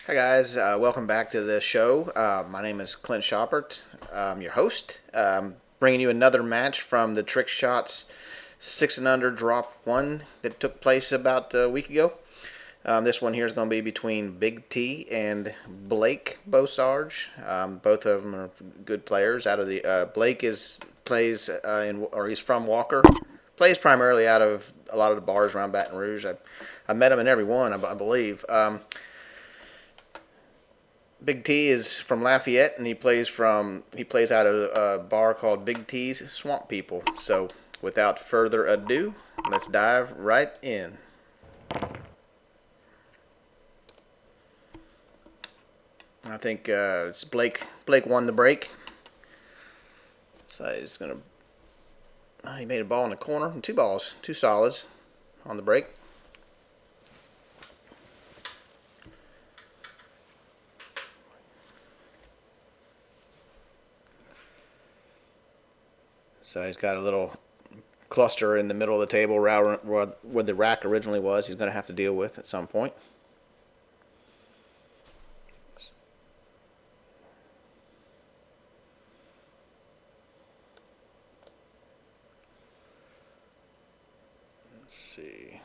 Hi guys, welcome back to the show. My name is Clint Shoppert. I'm your host. Bringing you another match from the Trickshots 6 and Under Drop 1 that took place about a week ago. This one here is going to be between Big T and Blake Bosarge. Both of them are good players. Out of the Blake he's from Walker. Plays primarily out of a lot of the bars around Baton Rouge. I met him in every one, I believe. Big T is from Lafayette, and he plays out of a bar called Big T's Swamp People. So, without further ado, let's dive right in. I think it's Blake. Blake won the break, so he's gonna. He made a ball in the corner, two solids on the break. So he's got a little cluster in the middle of the table where the rack originally was. He's going to have to deal with at some point. Let's see.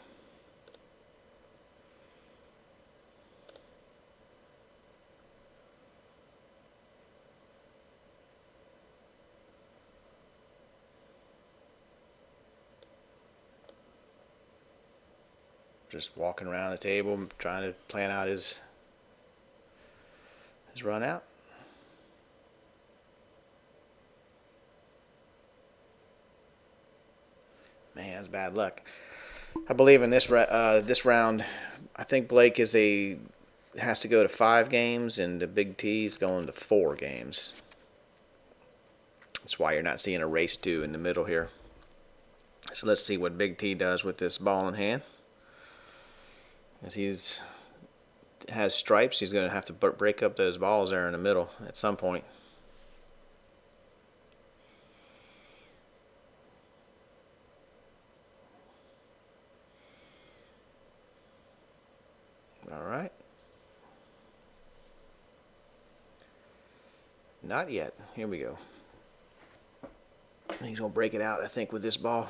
Just walking around the table, trying to plan out his run out. Man, that's bad luck. I believe in this round, I think Blake has to go to 5 games, and the Big T's going to 4 games. That's why you're not seeing a race 2 in the middle here. So let's see what Big T does with this ball in hand. As has stripes, he's going to have to break up those balls there in the middle at some point. All right. Not yet. Here we go. He's going to break it out, I think, with this ball.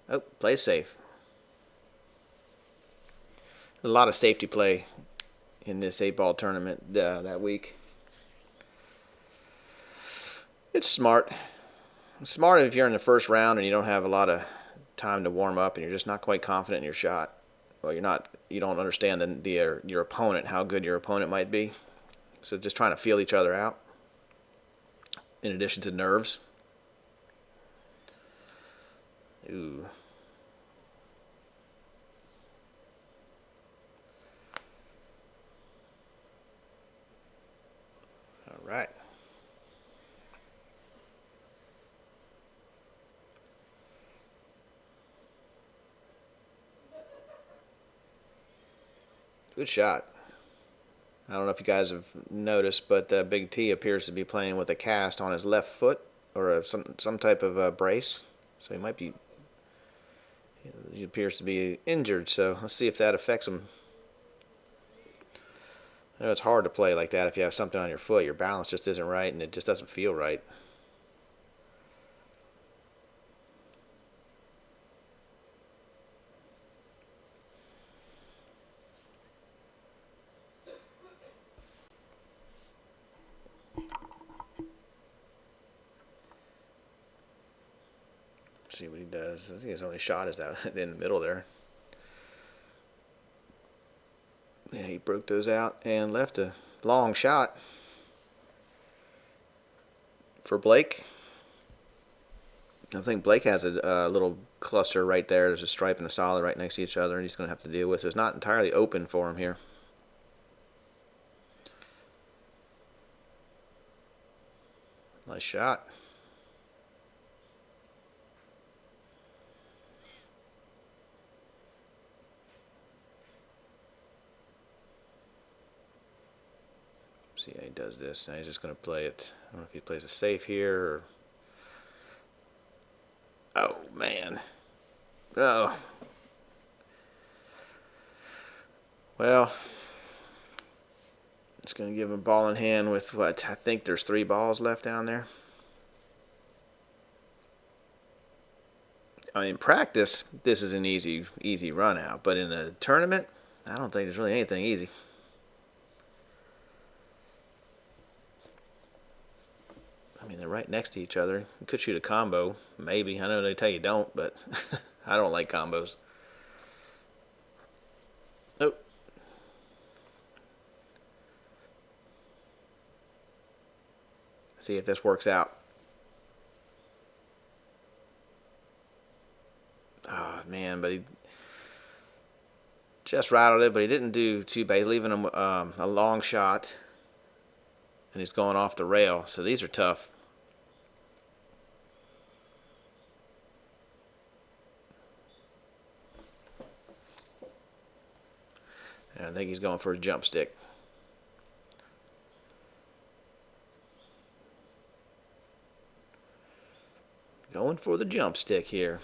Oh, play safe. A lot of safety play in this 8-ball tournament that week. It's smart. It's smart if you're in the first round and you don't have a lot of time to warm up and you're just not quite confident in your shot. Well, you don't understand your opponent, how good your opponent might be. So just trying to feel each other out in addition to nerves. Ooh. All right. Good shot. I don't know if you guys have noticed, but Big T appears to be playing with a cast on his left foot or some type of brace. So he appears to be injured. So let's see if that affects him. I know it's hard to play like that if you have something on your foot. Your balance just isn't right, and it just doesn't feel right. See what he does. I think his only shot is out in the middle there. Yeah, he broke those out and left a long shot for Blake. I think Blake has a little cluster right there. There's a stripe and a solid right next to each other, and he's going to have to deal with. So it's not entirely open for him here. Nice shot. See how he does this. Now he's just going to play it. I don't know if he plays it safe here or... Oh, man. Oh. Well, It's going to give him a ball in hand with what? I think there's 3 balls left down there. I mean, in practice, this is an easy run out. But in a tournament, I don't think there's really anything easy. I mean, they're right next to each other. You could shoot a combo, maybe. I know they tell you don't, but I don't like combos. Nope. See if this works out. Oh, man, but he just rattled it, but he didn't do too bad. He's leaving him a long shot, and he's going off the rail. So these are tough. And I think he's going for a jump stick. Going for the jump stick here.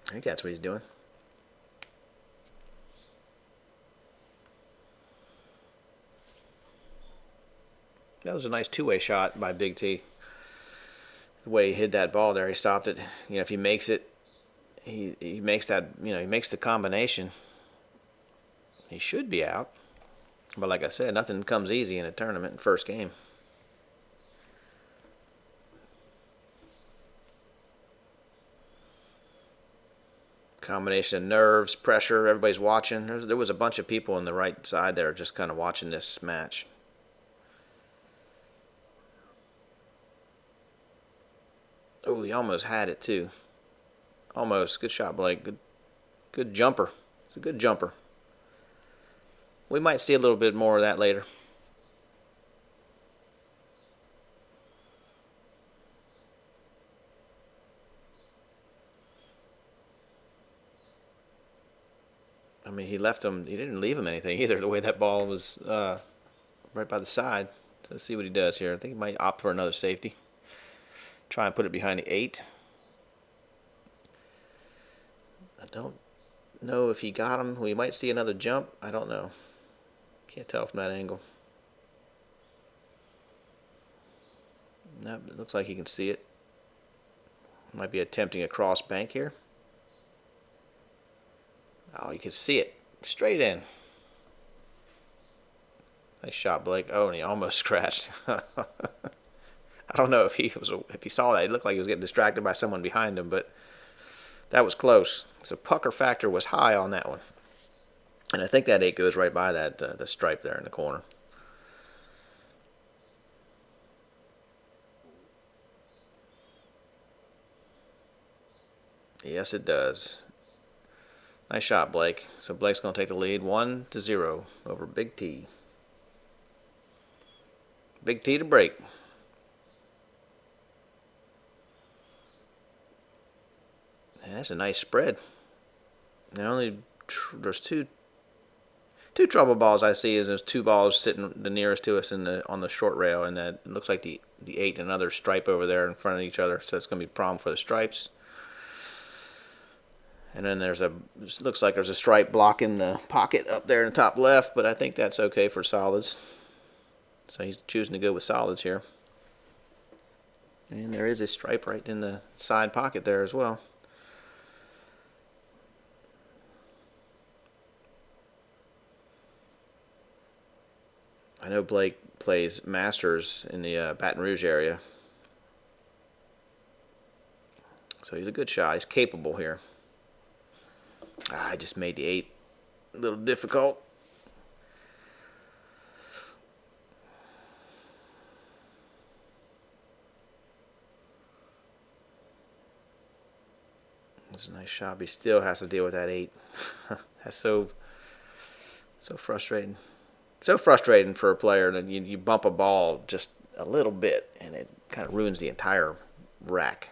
I think that's what he's doing. That was a nice two-way shot by Big T. The way he hit that ball there, he stopped it. You know, if he makes it, he makes that. You know, he makes the combination. He should be out. But like I said, nothing comes easy in a tournament first game. Combination of nerves, pressure, everybody's watching. There was a bunch of people on the right side there just kind of watching this match. Oh, he almost had it too. Almost. Good shot, Blake. Good jumper. It's a good jumper. We might see a little bit more of that later. I mean, he left him. He didn't leave him anything either. The way that ball was right by the side. So let's see what he does here. I think he might opt for another safety. Try and put it behind the 8. I don't know if he got him. We might see another jump. I don't know. Can't tell from that angle. Nope, it looks like he can see it. Might be attempting a cross bank here. Oh, you can see it. Straight in. Nice shot, Blake. Oh, and he almost scratched. I don't know if he saw that. It looked like he was getting distracted by someone behind him, but that was close. So pucker factor was high on that one. And I think that 8 goes right by that the stripe there in the corner. Yes, it does. Nice shot, Blake. So Blake's going to take the lead 1-0 over Big T. Big T to break. And that's a nice spread. There's two trouble balls I see. Is there's 2 balls sitting the nearest to us on the short rail, and that it looks like the 8 and another stripe over there in front of each other. So it's going to be a problem for the stripes. And then looks like there's a stripe blocking the pocket up there in the top left, but I think that's okay for solids. So he's choosing to go with solids here. And there is a stripe right in the side pocket there as well. I know Blake plays Masters in the Baton Rouge area. So he's a good shot. He's capable here. I just made the 8 a little difficult. That's a nice shot, but he still has to deal with that 8. That's so frustrating. So frustrating for a player that you bump a ball just a little bit and it kind of ruins the entire rack.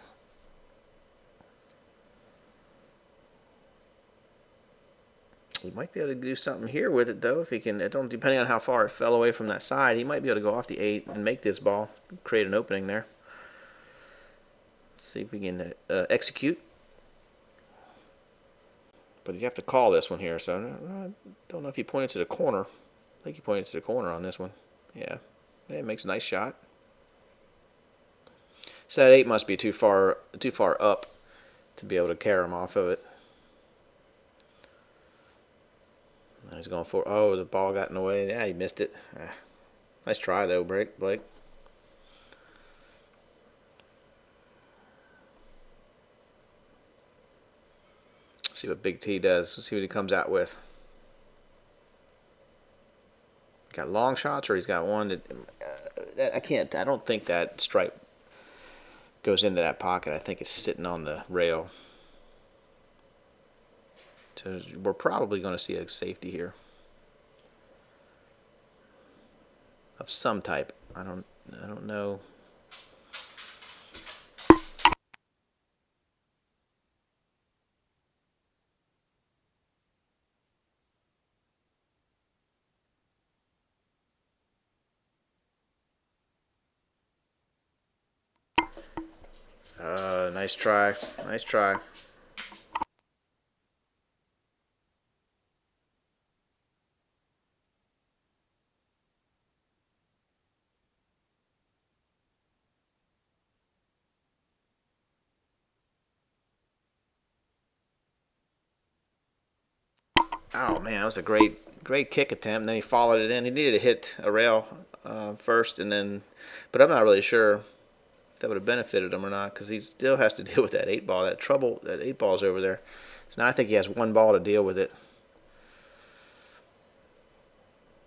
He might be able to do something here with it though, if he can. Depending on how far it fell away from that side, he might be able to go off the 8 and make this ball, create an opening there. Let's see if we can execute. But you have to call this one here, so I don't know if he pointed to the corner. think he pointed to the corner on this one. Yeah, it makes a nice shot. So that 8 must be too far up to be able to carry him off of it. He's going for. Oh, the ball got in the way. Yeah, he missed it. Nice try though, Blake. See what Big T does. Let's see what he comes out with. Got long shots, or he's got one that I can't. I don't think that stripe goes into that pocket. I think it's sitting on the rail. So we're probably going to see a safety here of some type. I don't know. Nice try. Nice try. Oh man, that was a great kick attempt. And then he followed it in. He needed to hit a rail first, and then, but I'm not really sure if that would have benefited him or not, because he still has to deal with that 8 ball. That 8 ball's over there. So now I think he has 1 ball to deal with it.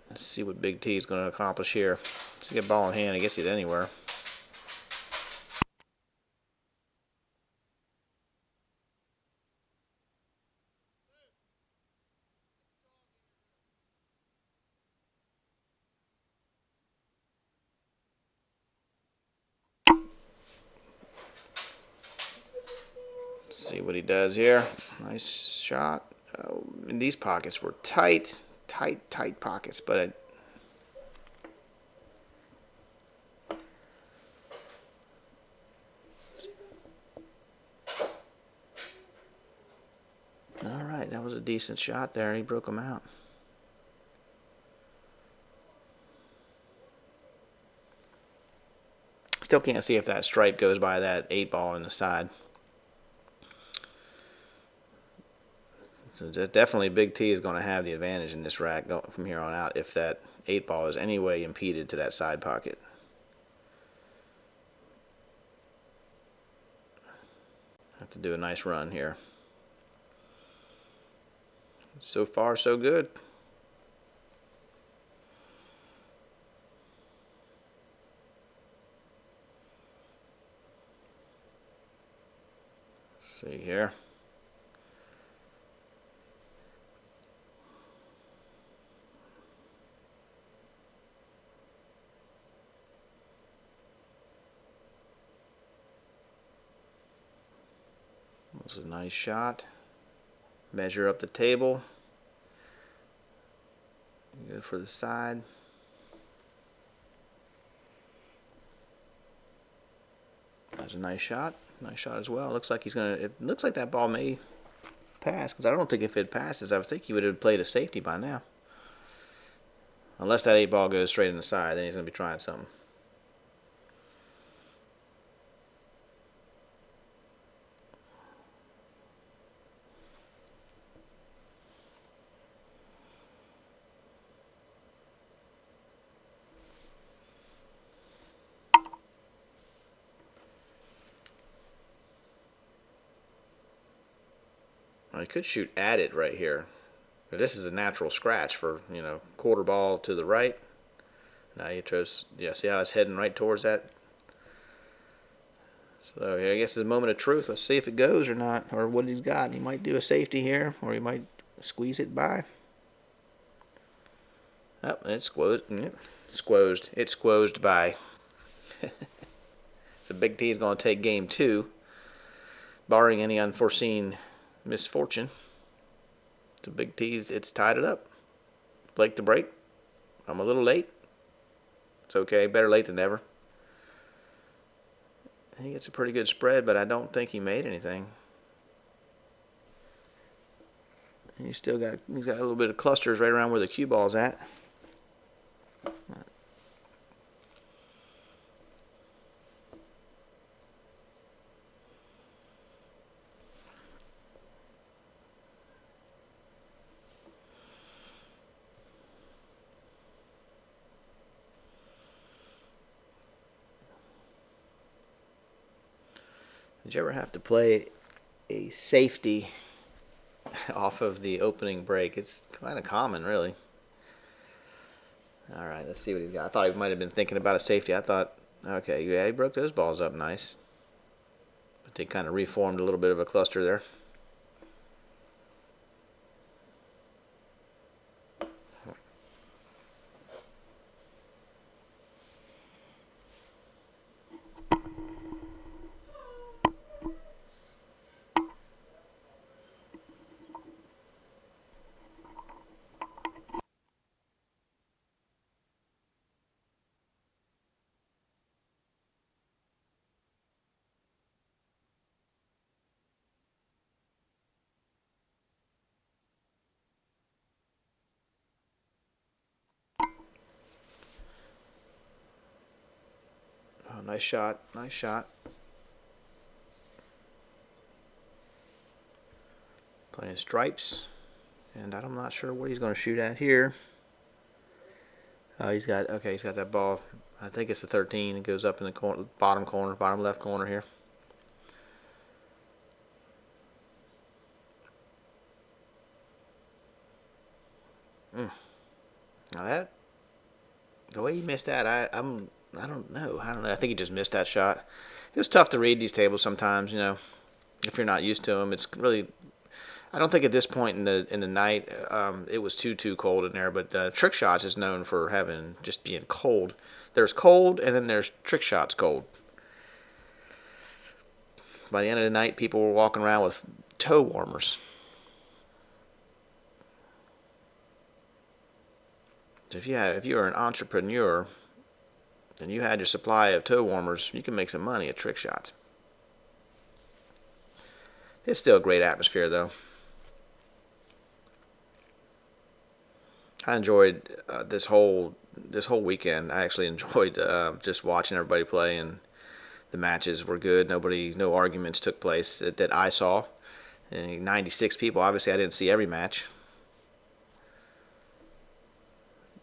Let's see what Big T is going to accomplish here. To get ball in hand, he gets it anywhere. See what he does here. Nice shot. Oh, and these pockets were tight pockets, but all right, that was a decent shot there. He broke them out. Still can't see if that stripe goes by that 8 ball in the side. So definitely Big T is going to have the advantage in this rack from here on out if that 8 ball is any way impeded to that side pocket. Have to do a nice run here. So far, so good. See here. That was a nice shot. Measure up the table. Go for the side. That's a nice shot. Nice shot as well. Looks like he's gonna. It looks like that ball may pass, because I don't think if it passes, I think he would have played a safety by now. Unless that 8 ball goes straight in the side, then he's gonna be trying something. I could shoot at it right here. But this is a natural scratch for, quarter ball to the right. Now you just, see how it's heading right towards that. So I guess it's a moment of truth. Let's see if it goes or not, or what he's got. He might do a safety here, or he might squeeze it by. Oh, it's squozed. It's squozed by. So Big T is going to take game 2, barring any unforeseen misfortune. So Big T's, it's tied it up. Blake to break. I'm a little late. It's okay. Better late than never. He gets a pretty good spread, but I don't think he made anything. And he's got a little bit of clusters right around where the cue ball's at. Did you ever have to play a safety off of the opening break? It's kind of common, really. All right, let's see what he's got. I thought he might have been thinking about a safety. I thought, okay, yeah, he broke those balls up nice. But they kind of reformed a little bit of a cluster there. Oh, nice shot, nice shot. Playing stripes, and I'm not sure what he's going to shoot at here. He's got that ball. I think it's the 13. It goes up in the corner, bottom left corner here. Now the way he missed that, I don't know. I think he just missed that shot. It was tough to read these tables sometimes, if you're not used to them. It's really, I don't think at this point in the night it was too cold in there. But Trickshots is known for having just being cold. There's cold, and then there's Trickshots cold. By the end of the night, people were walking around with toe warmers. So if you were an entrepreneur and you had your supply of toe warmers, you can make some money at Trickshots. It's still a great atmosphere, though. I enjoyed this whole weekend. I actually enjoyed just watching everybody play, and the matches were good. No arguments took place that I saw. And 96 people. Obviously, I didn't see every match.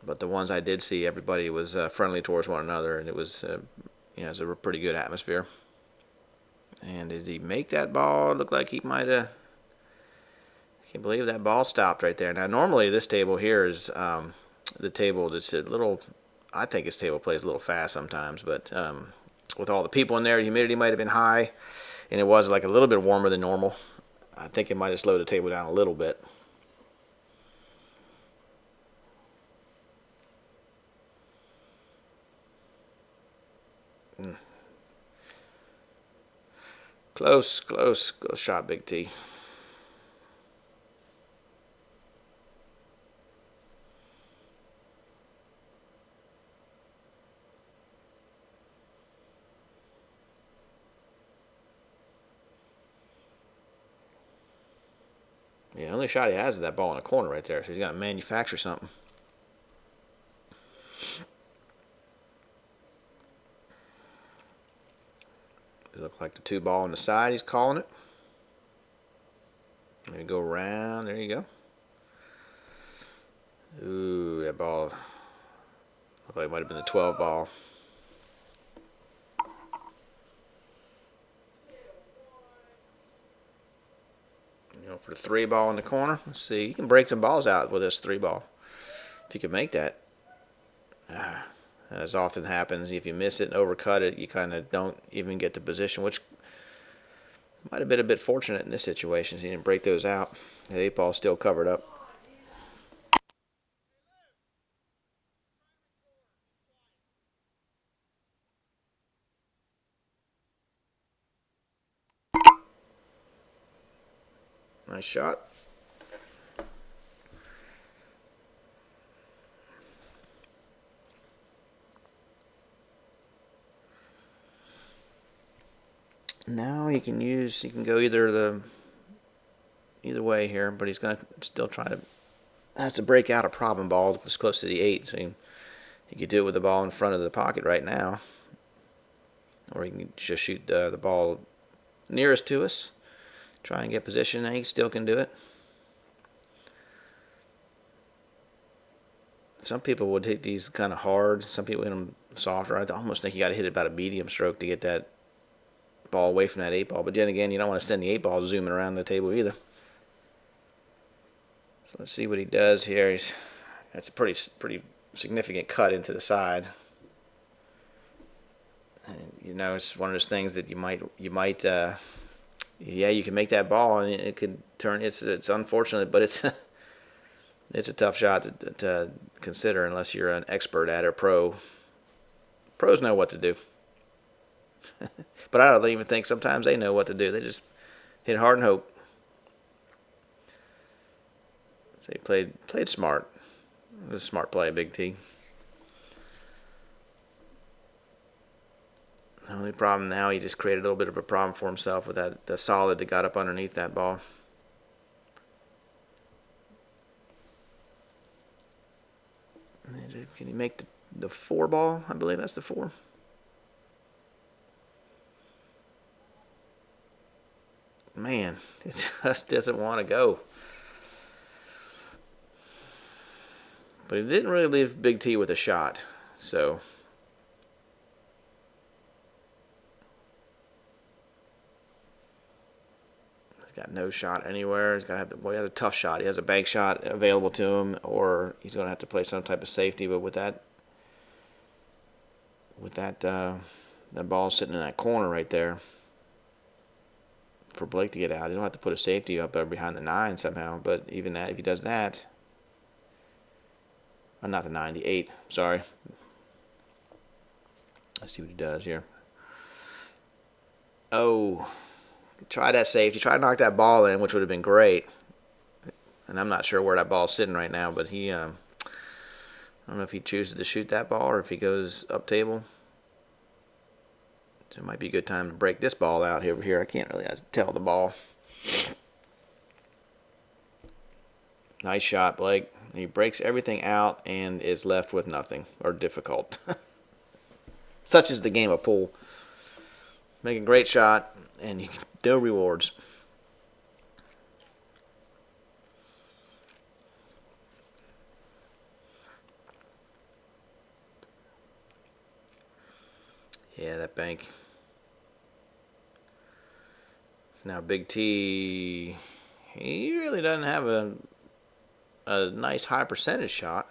But the ones I did see, everybody was friendly towards one another, and it was, it was a pretty good atmosphere. And did he make that ball? It looked like he might have. I can't believe that ball stopped right there. Now, normally this table here is the table that's a little. I think this table plays a little fast sometimes, but with all the people in there, the humidity might have been high, and it was like a little bit warmer than normal. I think it might have slowed the table down a little bit. Close shot, Big T. Yeah, the only shot he has is that ball in the corner right there, so he's got to manufacture something. It looked like the 2-ball on the side, he's calling it. Maybe go around, there you go. Ooh, that ball looked like it might have been the 12-ball. For the 3-ball in the corner. Let's see, you can break some balls out with this 3-ball. If you can make that. As often happens, if you miss it and overcut it, you kind of don't even get the position, which might have been a bit fortunate in this situation. So you didn't break those out. The 8-ball still covered up. Nice shot. Now you can go either way here, but he's gonna still has to break out a problem ball that's close to the 8. So he could do it with the ball in front of the pocket right now, or he can just shoot the ball nearest to us, try and get position, and he still can do it. Some people would hit these kind of hard. Some people hit them softer. I almost think you got to hit it about a medium stroke to get that ball away from that 8-ball. But then again, you don't want to send the 8-ball zooming around the table either. So let's see what he does here. That's a pretty significant cut into the side. And, you know, it's one of those things that you might yeah, you can make that ball and it could turn. It's unfortunate, but it's it's a tough shot to consider unless you're an expert at it or pro. Pros know what to do. But I don't even think sometimes they know what to do. They just hit hard and hope. So he played smart. It was a smart play, Big T. The only problem now, he just created a little bit of a problem for himself with the solid that got up underneath that ball. Can he make the 4-ball? I believe that's the 4. Man, it just doesn't want to go. But he didn't really leave Big T with a shot, so. He's got no shot anywhere. He's got to have he has a tough shot. He has a bank shot available to him, or he's going to have to play some type of safety. But with that ball sitting in that corner right there, for Blake to get out, he don't have to put a safety up there behind the 9 somehow. But even that, if he does that, or not the 9, the 8. Sorry. Let's see what he does here. Oh. Try that safety. Try to knock that ball in, which would have been great. And I'm not sure where that ball's sitting right now, but he, I don't know if he chooses to shoot that ball or if he goes up table. So it might be a good time to break this ball out over here. I can't really tell the ball. Nice shot, Blake. He breaks everything out and is left with nothing, or difficult. Such is the game of pool. Make a great shot, and you can no rewards. Yeah, that bank. So now Big T, he really doesn't have a nice high percentage shot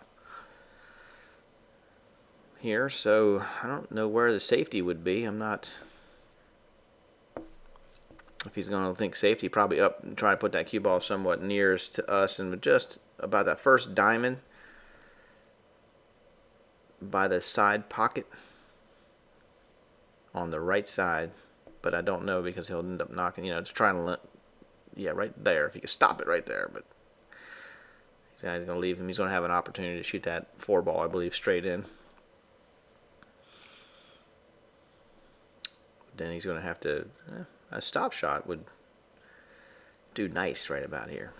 here, so I don't know where the safety would be. I'm not. If he's going to think safety, probably up and try to put that cue ball somewhat nearest to us and just about that first diamond by the side pocket on the right side. But I don't know because he'll end up knocking, you know, just trying to, yeah, right there. If he could stop it right there. But he's going to leave him. He's going to have an opportunity to shoot that 4-ball, I believe, straight in. Then he's going to have to, a stop shot would do nice right about here.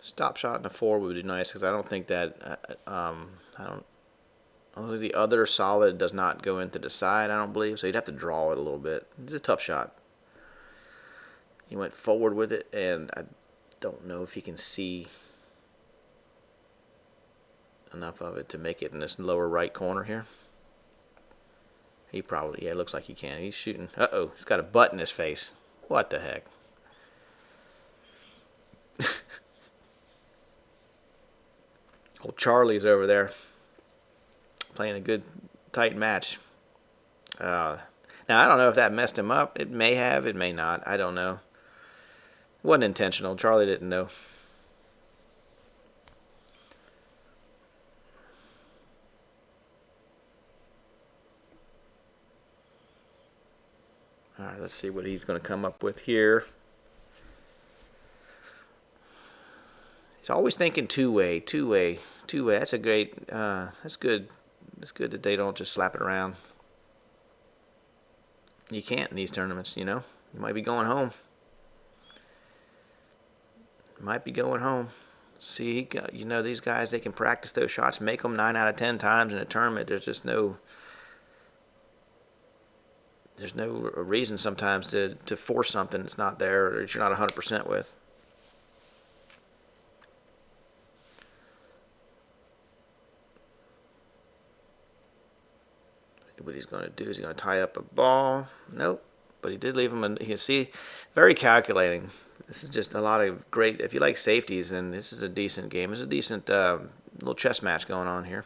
Stop shot in the 4 would be nice because I don't think that I don't think the other solid does not go into the side. I don't believe so. You'd have to draw it a little bit. It's a tough shot. He went forward with it, and I don't know if he can see enough of it to make it in this lower right corner here. He probably, yeah, it looks like he can. He's shooting. Uh-oh, he's got a butt in his face. What the heck? Old Charlie's over there playing a good, tight match. Now, I don't know if that messed him up. It may have, it may not. I don't know. It wasn't intentional. Charlie didn't know. All right, let's see what he's going to come up with here. He's always thinking two-way. That's a great, that's good. It's good that they don't just slap it around. You can't in these tournaments, you know. You might be going home. See, you know, these guys, they can practice those shots, make them 9 out of 10 times in a tournament. There's just no reason sometimes to force something that's not there or that you're not 100% with. what he's going to do. Is he going to tie up a ball? Nope. But he did leave him. You can see, very calculating. This is just a lot of great. If you like safeties, then this is a decent game. It's a decent little chess match going on here.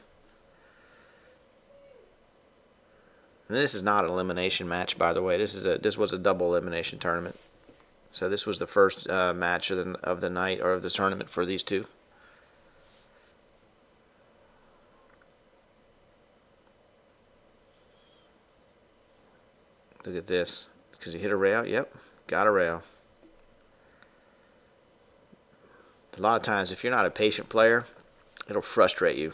And this is not an elimination match, by the way. This was a double elimination tournament. So this was the first match of the night, or of the tournament, for these two. Look at this. Because he hit a rail. Yep, got a rail. A lot of times, if you're not a patient player, it'll frustrate you,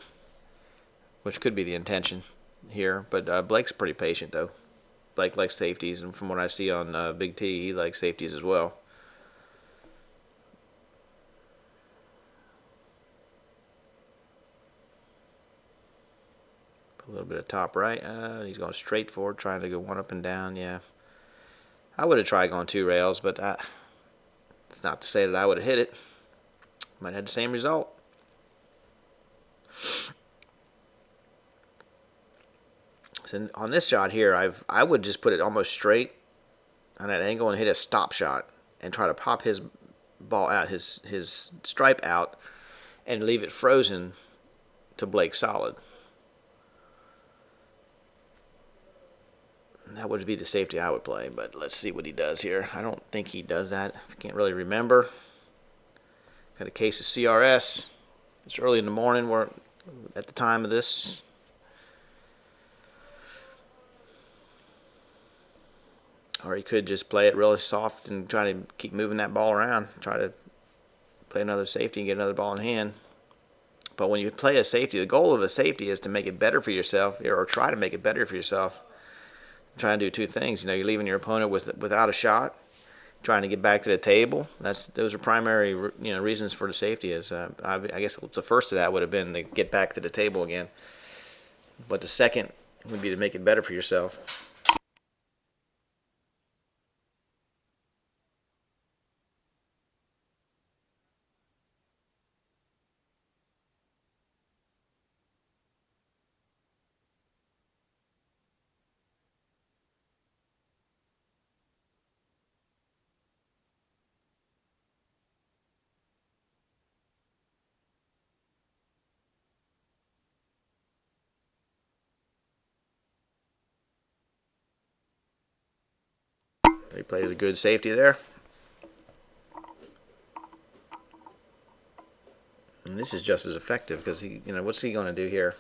which could be the intention here. But Blake's pretty patient, though. Blake likes safeties, and from what I see on Big T, he likes safeties as well. A little bit of top right. He's going straight forward, trying to go one up and down. Yeah, I would have tried going 2 rails, but it's not to say that I would have hit it. Might have had the same result. So on this shot here, I would just put it almost straight on that angle and hit a stop shot and try to pop his ball out, his stripe out, and leave it frozen to Blake solid. That would be the safety I would play, but let's see what he does here. I don't think he does that. I can't really remember. Got a case of CRS. It's early in the morning. We're at the time of this. Or he could just play it really soft and try to keep moving that ball around. Try to play another safety and get another ball in hand. But when you play a safety, the goal of a safety is to make it better for yourself, or try to make it better for yourself. Trying to do 2 things. You're leaving your opponent without a shot, trying to get back to the table. Those are primary reasons for the safety. Is I guess the first of that would have been to get back to the table again, but the second would be to make it better for yourself. He plays a good safety there. And this is just as effective because what's he going to do here?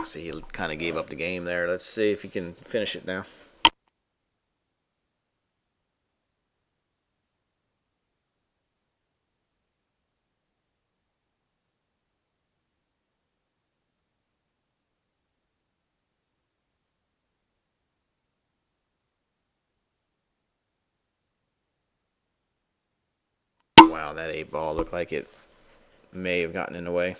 See, he kind of gave up the game there. Let's see if he can finish it now. Wow, that 8 ball looked like it may have gotten in the way.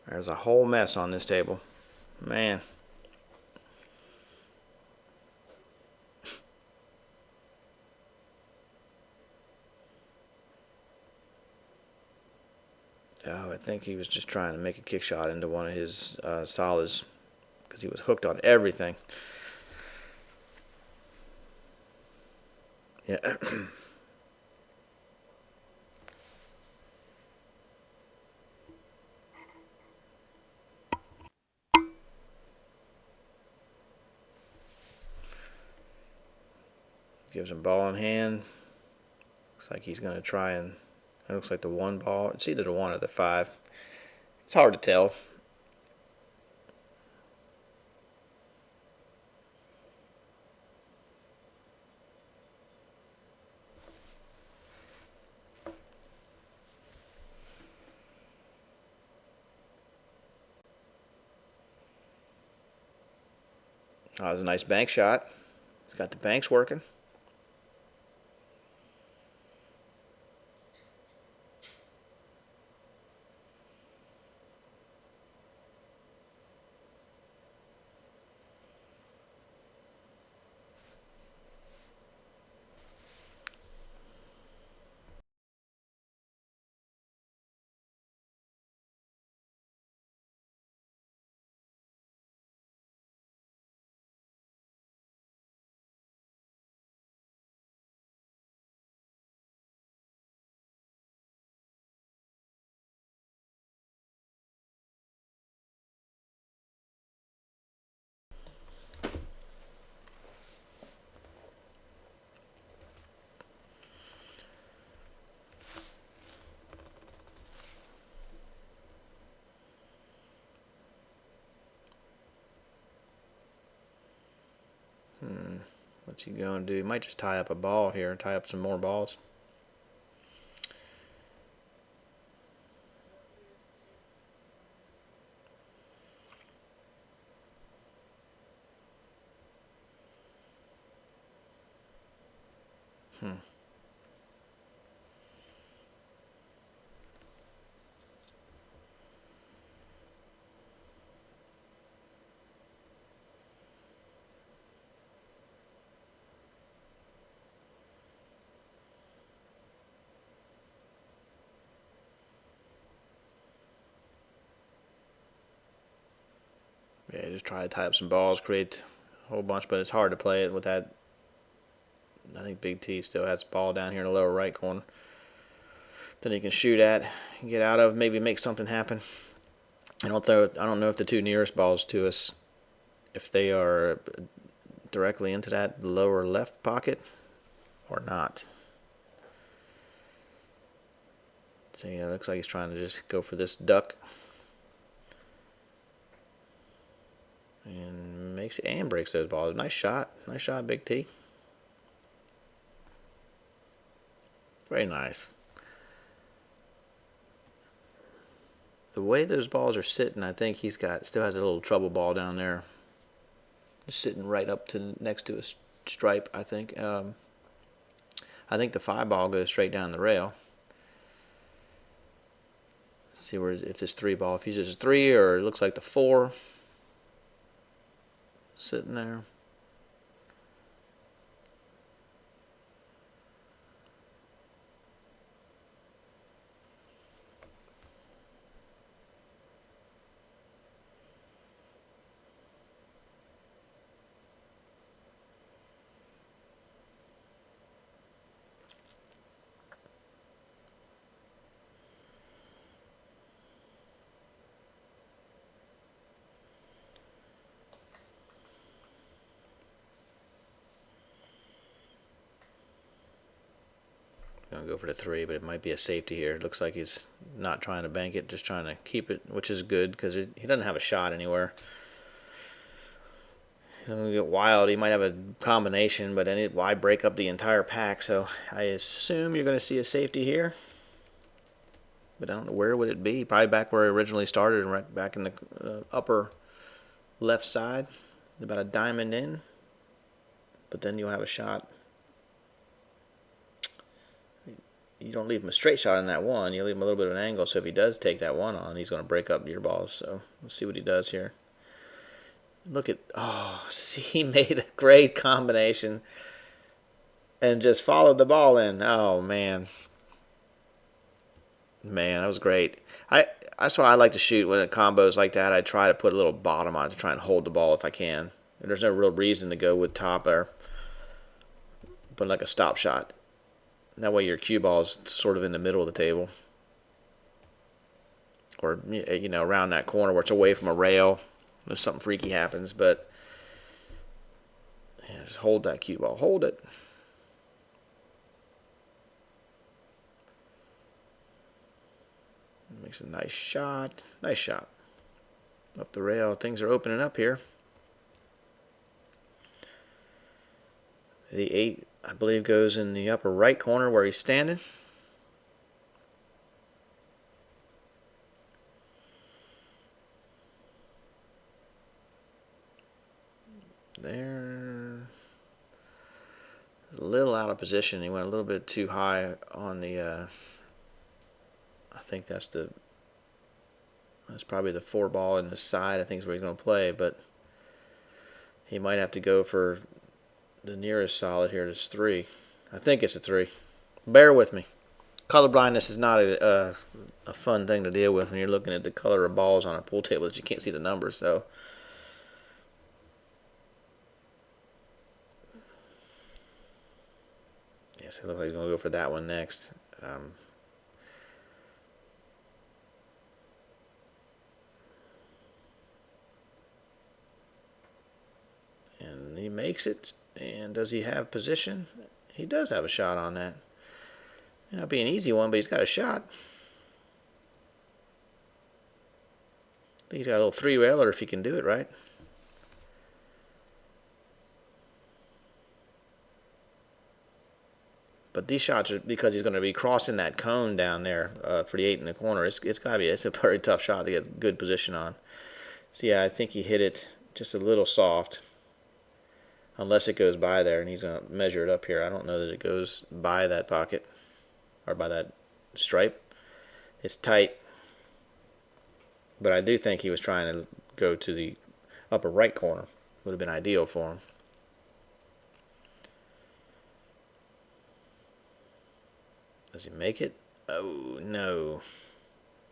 There's a whole mess on this table. Man. Oh, I think he was just trying to make a kick shot into one of his solids because he was hooked on everything. Yeah. Gives him ball in hand. Looks like he's going to try and... It looks like the one ball. It's either the one or the 5. It's hard to tell. Oh, that was a nice bank shot. He's got the banks working. What's he going to do? He might just tie up a ball here, tie up some more balls. Yeah, just try to tie up some balls, create a whole bunch, but it's hard to play it with that. I think Big T still has the ball down here in the lower right corner. Then he can shoot at, get out of, maybe make something happen. I don't know if the 2 nearest balls to us, if they are directly into that lower left pocket or not. So yeah, it looks like he's trying to just go for this duck. And makes and breaks those balls. Nice shot. Nice shot, Big T. Very nice. The way those balls are sitting, I think he's still has a little trouble ball down there. Just sitting right up to next to a stripe, I think. I think the 5 ball goes straight down the rail. Let's see if this 3 ball, if he's just 3 or it looks like the 4 sitting there. Gonna go for the 3, but it might be a safety here. It looks like he's not trying to bank it, just trying to keep it, which is good because he doesn't have a shot anywhere. He's gonna get wild. He might have a combination, but then why break up the entire pack? So I assume you're gonna see a safety here, but I don't know where would it be. Probably back where it originally started, right back in the upper left side, about a diamond in. But then you'll have a shot. you don't leave him a straight shot on that one. You leave him a little bit of an angle. So if he does take that one on, he's going to break up your balls. So we'll see what he does here. Look at, oh, see, he made a great combination and just followed the ball in. Oh, man. Man, that was great. That's why I like to shoot when it combos like that. I try to put a little bottom on it to try and hold the ball if I can. And there's no real reason to go with top there. But like a stop shot. That way your cue ball is sort of in the middle of the table. Or, you know, around that corner where it's away from a rail. If something freaky happens. But, yeah, just hold that cue ball. Hold it. Makes a nice shot. Nice shot. Up the rail. Things are opening up here. The 8, I believe, goes in the upper right corner where he's standing. There. A little out of position. He went a little bit too high on the... I think that's probably the 4 ball in the side. I think is where he's going to play, but he might have to go for the nearest solid here. It's 3. I think it's a 3. Bear with me. Color blindness is not a fun thing to deal with when you're looking at the color of balls on a pool table that you can't see the numbers. So yes, it looks like he's going to go for that one next. And he makes it. And does he have position? He does have a shot on that. May not be an easy one, but he's got a shot. I think he's got a little 3-railer if he can do it right. But these shots are because he's going to be crossing that cone down there for the 8 in the corner. It's got to be. It's a very tough shot to get good position on. So yeah, I think he hit it just a little soft. Unless it goes by there, and he's going to measure it up here. I don't know that it goes by that pocket or by that stripe. It's tight, but I do think he was trying to go to the upper right corner. Would have been ideal for him. Does he make it? Oh, no.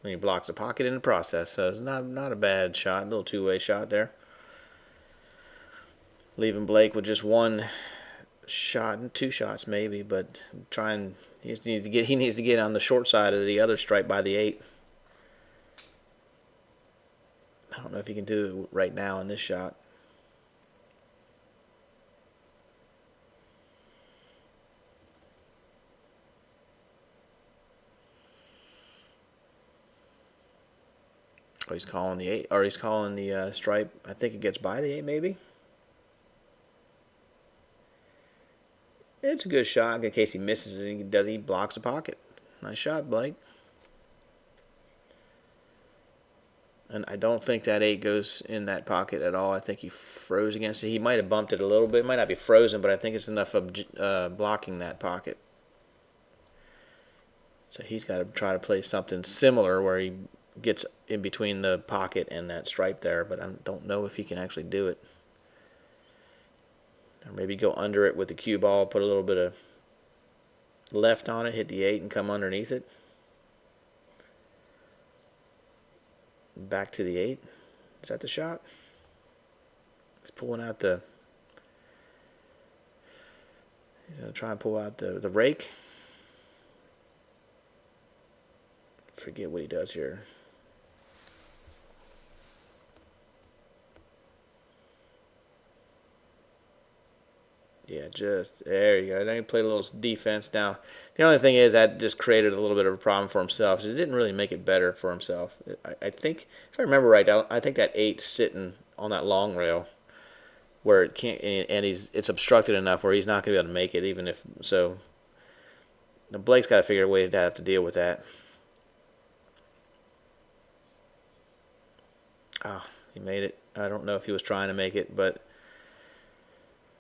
And he blocks the pocket in the process, so it's not a bad shot. A little two-way shot there. Leaving Blake with just 1 shot and 2 shots maybe, but he needs to get on the short side of the other stripe by the 8. I don't know if he can do it right now in this shot. Oh, he's calling the 8, or he's calling the stripe. I think it gets by the 8 maybe. It's a good shot in case he misses it. He blocks the pocket. Nice shot, Blake. And I don't think that 8 goes in that pocket at all. I think he froze against it. He might have bumped it a little bit. It might not be frozen, but I think it's enough of blocking that pocket. So he's got to try to play something similar where he gets in between the pocket and that stripe there, but I don't know if he can actually do it. Or maybe go under it with the cue ball, put a little bit of left on it, hit the 8 and come underneath it. Back to the 8. Is that the shot? He's pulling out the... He's going to try and pull out the rake. Forget what he does here. Yeah, just there you go. Then he played a little defense. Now, the only thing is that just created a little bit of a problem for himself. It didn't really make it better for himself. I think, if I remember right, I think that 8's sitting on that long rail where it can't, and it's obstructed enough where he's not going to be able to make it, even if so. Blake's got to figure a way to have to deal with that. Oh, he made it. I don't know if he was trying to make it, but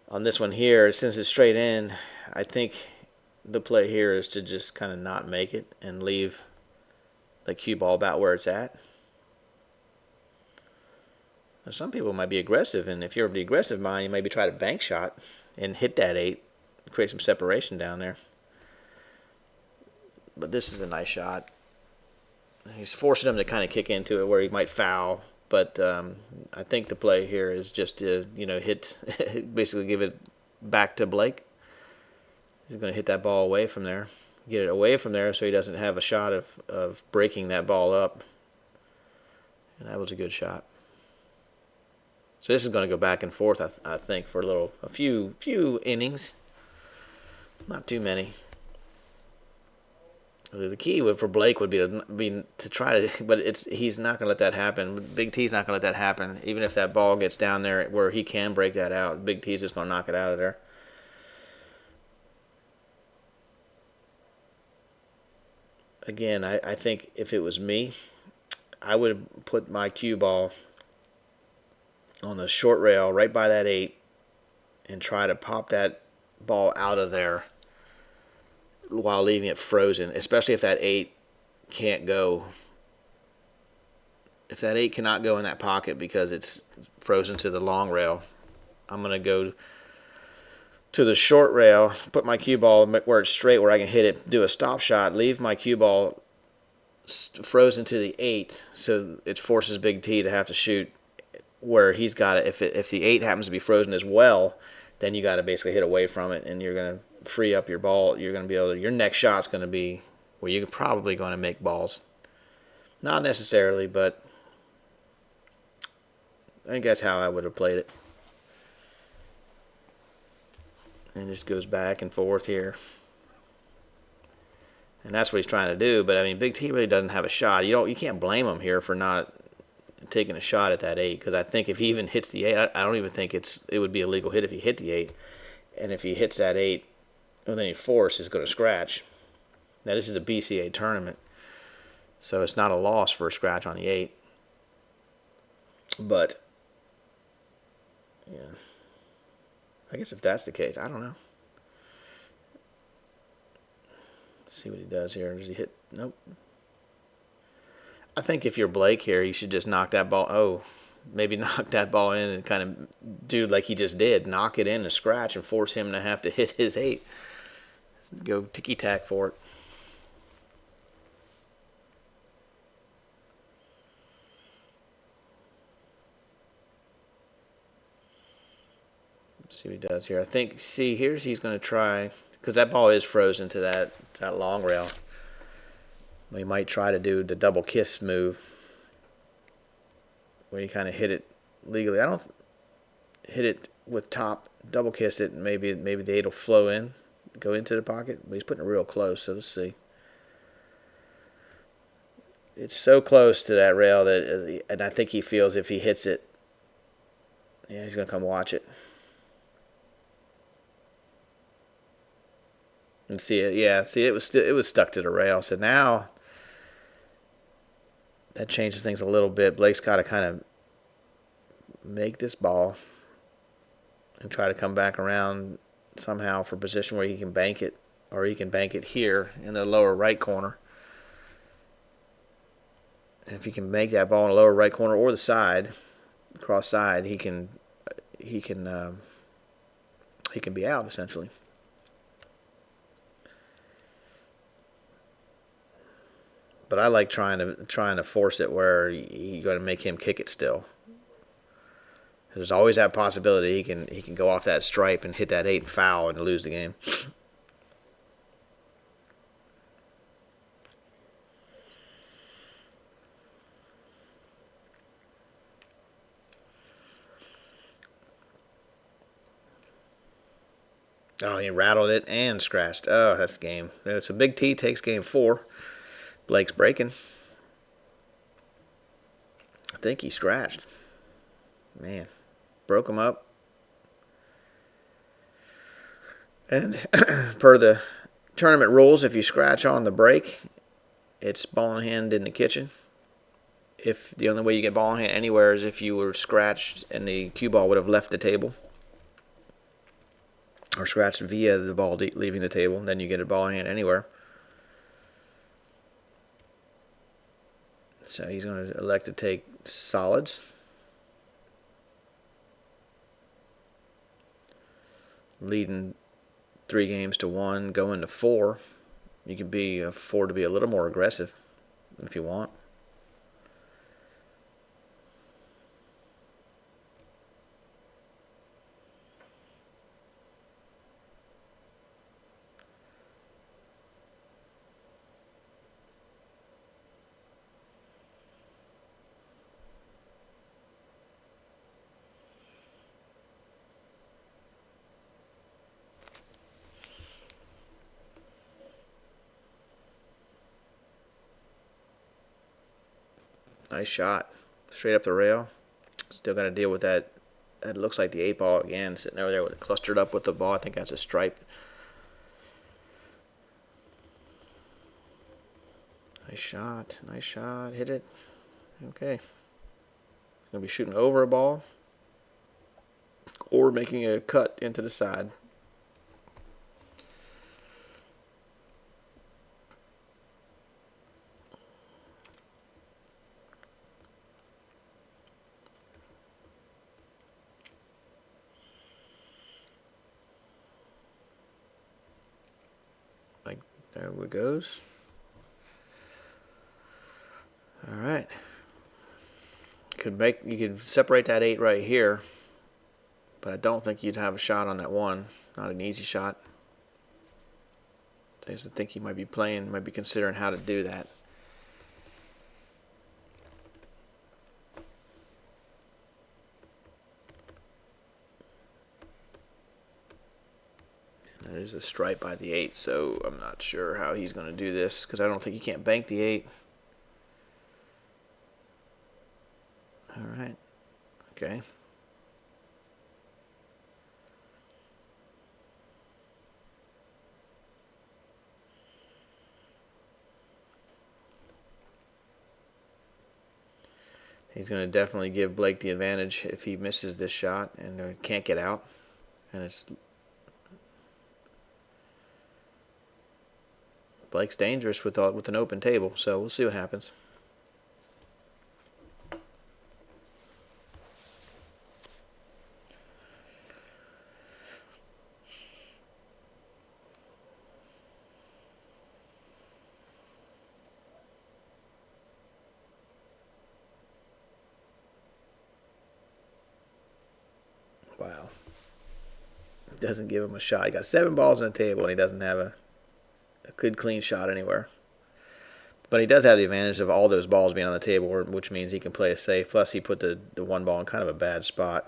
on this one here, since it's straight in, I think the play here is to just kind of not make it and leave the cue ball about where it's at. Now, some people might be aggressive, and if you're of the aggressive mind, you maybe try to bank shot and hit that 8, create some separation down there. But this is a nice shot. He's forcing him to kind of kick into it where he might foul. But I think the play here is just to, hit, basically give it back to Blake. He's going to hit that ball away from there. Get it away from there so he doesn't have a shot of breaking that ball up. And that was a good shot. So this is going to go back and forth, I think, for a few innings. Not too many. The key for Blake would be to try to, but he's not going to let that happen. Big T's not going to let that happen. Even if that ball gets down there where he can break that out, Big T's just going to knock it out of there. Again, I think if it was me, I would have put my cue ball on the short rail right by that 8 and try to pop that ball out of there while leaving it frozen, especially if that 8 can't go. If that 8 cannot go in that pocket because it's frozen to the long rail, I'm going to go to the short rail, put my cue ball where it's straight, where I can hit it, do a stop shot, leave my cue ball frozen to the 8, so it forces Big T to have to shoot where he's got it. If the 8 happens to be frozen as well, then you got to basically hit away from it, and you're going to free up your ball. You're going to be able to, your next shot's going to be where you're probably going to make balls. Not necessarily, but I think that's how I would have played it. And it just goes back and forth here. And that's what he's trying to do. But I mean, Big T really doesn't have a shot. You can't blame him here for not taking a shot at that 8, because I think if he even hits the 8, I don't even think it would be a legal hit if he hit the 8. And if he hits that 8 with any force, is going to scratch. Now this is a BCA tournament, so it's not a loss for a scratch on the 8. But yeah, I guess if that's the case, I don't know. Let's see what he does here. Does he hit? Nope. I think if you're Blake here, you should just knock that ball. Oh, maybe knock that ball in and kind of do like he just did. Knock it in and scratch and force him to have to hit his 8. Go ticky-tack for it. Let's see what he does here. I think, he's going to try, because that ball is frozen to that long rail. We might try to do the double kiss move where you kind of hit it legally. I don't hit it with top, double kiss it, and maybe the 8 will flow in, go into the pocket, but he's putting it real close, so let's see. It's so close to that rail and I think he feels if he hits it, yeah, he's going to come watch it. And see it, yeah, see it was stuck to the rail, so now that changes things a little bit. Blake's got to kind of make this ball and try to come back around somehow for a position where he can bank it, or he can bank it here in the lower right corner. And if he can make that ball in the lower right corner or the side, cross side, he can be out essentially. But I like trying to force it where you're going to make him kick it still. There's always that possibility he can go off that stripe and hit that 8 and foul and lose the game. Oh, he rattled it and scratched. Oh, that's the game. So Big T takes game 4. Blake's breaking. I think he scratched. Man, broke him up. And per the tournament rules, if you scratch on the break, it's ball in hand in the kitchen. If the only way you get ball in hand anywhere is if you were scratched and the cue ball would have left the table. or scratch via the ball leaving the table. Then you get a ball in hand anywhere. So he's going to elect to take solids. Leading 3 games to 1, going to 4. You can be afford to be a little more aggressive if you want. Nice shot. Straight up the rail. Still got to deal with that. That looks like the 8 ball again, sitting over there with it clustered up with the ball. I think that's a stripe. Nice shot. Nice shot. Hit it. Okay. Going to be shooting over a ball or making a cut into the side. Like, there it goes. All right. You could separate that 8 right here, but I don't think you'd have a shot on that 1. Not an easy shot. I think he might be considering how to do that. And there's a stripe by the 8, so I'm not sure how he's going to do this because I don't think he can't bank the 8. All right. Okay. He's going to definitely give Blake the advantage if he misses this shot and can't get out. And Blake's dangerous with an open table, so we'll see what happens. Wow. Doesn't give him a shot. He got 7 balls on the table and he doesn't have a good clean shot anywhere. But he does have the advantage of all those balls being on the table, which means he can play a safe. Plus, he put the 1 ball in kind of a bad spot.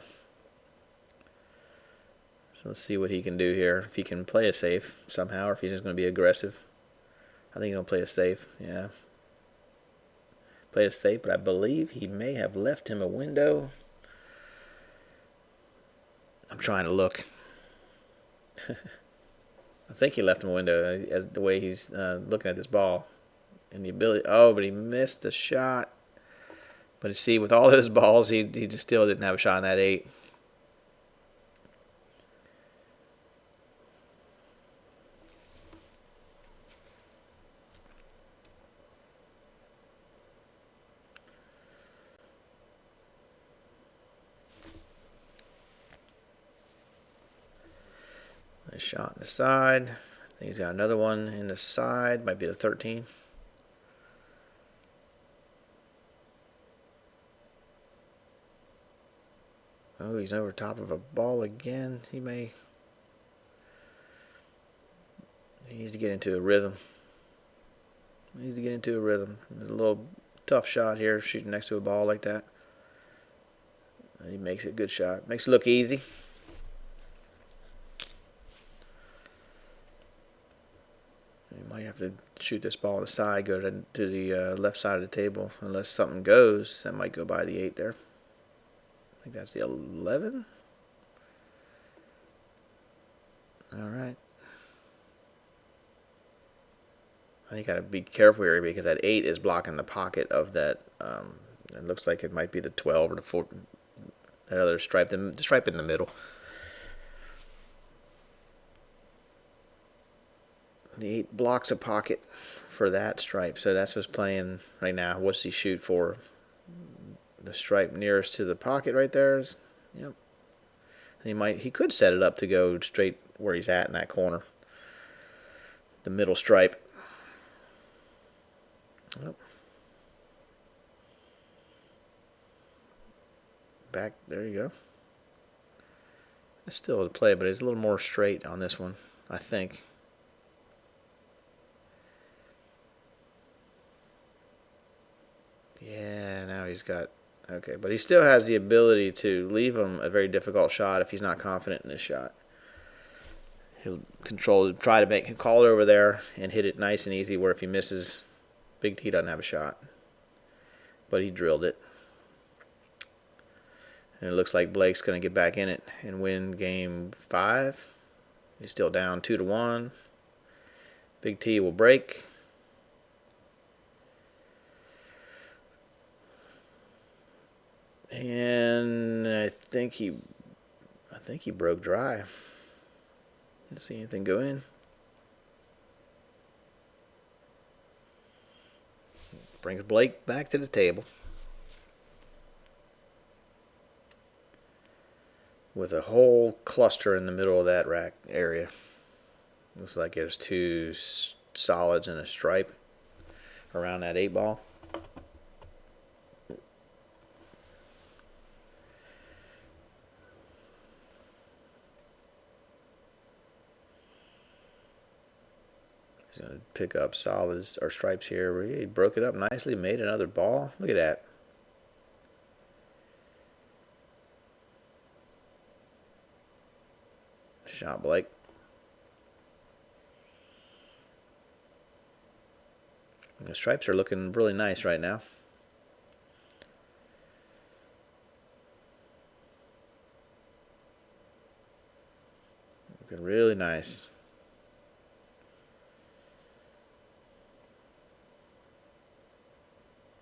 So let's see what he can do here. If he can play a safe somehow, or if he's just going to be aggressive. I think he's going to play a safe. Yeah. Play a safe, but I believe he may have left him a window. I'm trying to look. I think he left him a window as the way he's looking at this ball. And the ability, but he missed the shot. But you see, with all those balls, he just still didn't have a shot on that 8. Nice shot in the side. I think he's got another one in the side. Might be the 13. Oh, he's over top of a ball again. He needs to get into a rhythm. There's a little tough shot here, shooting next to a ball like that. He makes it a good shot. Makes it look easy. You might have to shoot this ball on the side, go to the left side of the table. Unless something goes, that might go by the 8 there. I think that's the 11. All right. I think you got to be careful here because that 8 is blocking the pocket of that. It looks like it might be the 12 or the 4. That other stripe, the stripe in the middle. The 8 blocks a pocket for that stripe. So that's what's playing right now. What's he shoot for? The stripe nearest to the pocket right there. Yep. He could set it up to go straight where he's at in that corner. The middle stripe. Yep. Back, there you go. It's still a play, but it's a little more straight on this one, I think. Yeah, now he's got, okay, but he still has the ability to leave him a very difficult shot if he's not confident in his shot. He'll try to make him call it over there and hit it nice and easy, where if he misses, Big T doesn't have a shot. But he drilled it. And it looks like Blake's going to get back in it and win game 5. He's still down 2-1. Big T will break. And I think he broke dry. Didn't see anything go in. Brings Blake back to the table with a whole cluster in the middle of that rack area. Looks like there's 2 solids and a stripe around that 8 ball. He's going to pick up solids or stripes here. He broke it up nicely, made another ball. Look at that. Shot Blake. The stripes are looking really nice right now. Looking really nice.